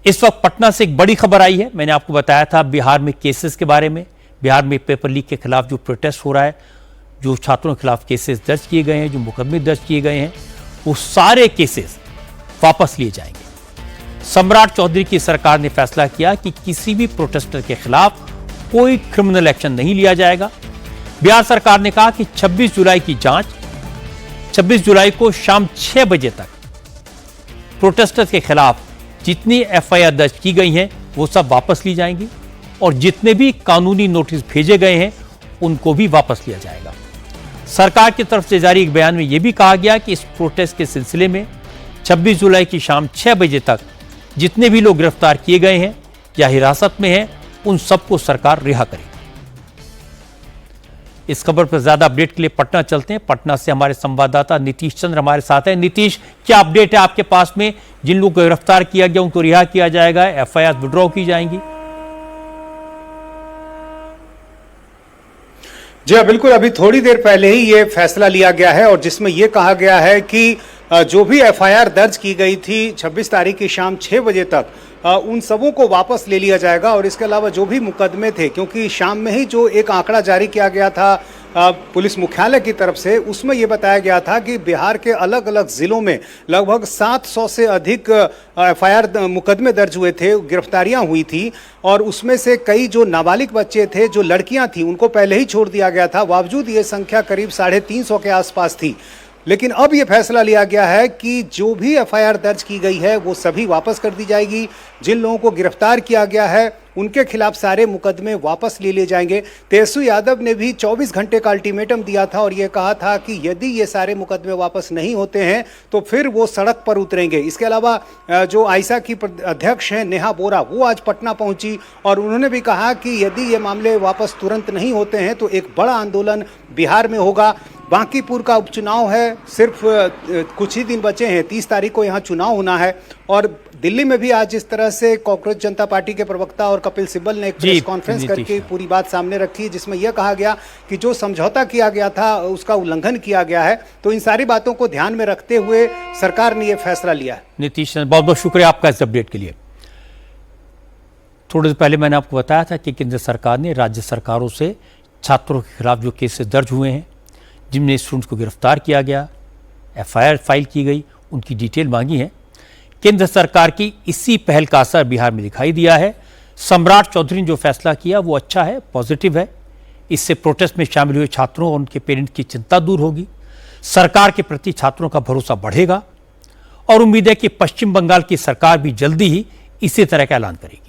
इस वक्त पटना से एक बड़ी खबर आई है। मैंने आपको बताया था बिहार में केसेस के बारे में, बिहार में पेपर लीक के खिलाफ जो प्रोटेस्ट हो रहा है, जो छात्रों के खिलाफ केसेस दर्ज किए गए हैं, जो मुकदमे दर्ज किए गए हैं, वो सारे केसेस वापस लिए जाएंगे। सम्राट चौधरी की सरकार ने फैसला किया कि किसी भी प्रोटेस्टर के खिलाफ कोई क्रिमिनल एक्शन नहीं लिया जाएगा। बिहार सरकार ने कहा कि 26 जुलाई की जांच, 26 जुलाई को शाम 6 बजे तक प्रोटेस्टर्स के खिलाफ जितनी एफआईआर दर्ज की गई हैं वो सब वापस ली जाएंगी और जितने भी कानूनी नोटिस भेजे गए हैं उनको भी वापस लिया जाएगा। सरकार की तरफ से जारी एक बयान में यह भी कहा गया कि इस प्रोटेस्ट के सिलसिले में 26 जुलाई की शाम 6 बजे तक जितने भी लोग गिरफ्तार किए गए हैं या हिरासत में हैं उन सबको सरकार रिहा करेगी। इस खबर पर ज्यादा अपडेट के लिए पटना चलते हैं। पटना से हमारे संवाददाता नीतीश चंद्र हमारे साथ हैं। नीतीश, क्या अपडेट है आपके पास में? जिन लोगों को गिरफ्तार किया गया उनको रिहा किया जाएगा, एफआईआर विड्रॉ की जाएंगी? जी हाँ, बिल्कुल। अभी थोड़ी देर पहले ही ये फैसला लिया गया है और जिसमें यह कहा गया है कि जो भी एफआईआर दर्ज की गई थी 26 तारीख की शाम 6 बजे तक उन सबों को वापस ले लिया जाएगा और इसके अलावा जो भी मुकदमे थे, क्योंकि शाम में ही जो एक आंकड़ा जारी किया गया था पुलिस मुख्यालय की तरफ से, उसमें यह बताया गया था कि बिहार के अलग अलग जिलों में लगभग 700 से अधिक एफआईआर मुकदमे दर्ज हुए थे, गिरफ्तारियां हुई थी और उसमें से कई जो नाबालिग बच्चे थे, जो लड़कियां थी, उनको पहले ही छोड़ दिया गया था। बावजूद ये संख्या करीब 350 के आसपास थी। लेकिन अब यह फैसला लिया गया है कि जो भी एफआईआर दर्ज की गई है वो सभी वापस कर दी जाएगी। जिन लोगों को गिरफ्तार किया गया है उनके खिलाफ सारे मुकदमे वापस ले लिए जाएंगे। तेजस्वी यादव ने भी 24 घंटे का अल्टीमेटम दिया था और यह कहा था कि यदि ये सारे मुकदमे वापस नहीं होते हैं तो फिर वो सड़क पर उतरेंगे। इसके अलावा जो आइसा की अध्यक्ष हैं नेहा बोरा, वो आज पटना पहुंची और उन्होंने भी कहा कि यदि ये मामले वापस तुरंत नहीं होते हैं तो एक बड़ा आंदोलन बिहार में होगा। बांकीपुर का उपचुनाव है, सिर्फ कुछ ही दिन बचे हैं, 30 तारीख को यहाँ चुनाव होना है। और दिल्ली में भी आज जिस तरह से कांग्रेस जनता पार्टी के प्रवक्ता और कपिल सिब्बल ने एक प्रेस कॉन्फ्रेंस करके पूरी बात सामने रखी, जिसमें यह कहा गया कि जो समझौता किया गया था उसका उल्लंघन किया गया है। तो इन सारी बातों को ध्यान में रखते हुए सरकार ने यह फैसला लिया है। नीतीश, बहुत बहुत शुक्रिया आपका इस अपडेट के लिए। थोड़ी देर पहले मैंने आपको बताया था कि केंद्र सरकार ने राज्य सरकारों से छात्रों के खिलाफ जो केसेस दर्ज हुए हैं, जिनमें स्टूडेंट्स को गिरफ्तार किया गया, एफआईआर फाइल की गई, उनकी डिटेल मांगी है। केंद्र सरकार की इसी पहल का असर बिहार में दिखाई दिया है। सम्राट चौधरी ने जो फैसला किया वो अच्छा है, पॉजिटिव है। इससे प्रोटेस्ट में शामिल हुए छात्रों और उनके पेरेंट्स की चिंता दूर होगी, सरकार के प्रति छात्रों का भरोसा बढ़ेगा और उम्मीद है कि पश्चिम बंगाल की सरकार भी जल्दी ही इसी तरह का ऐलान करेगी।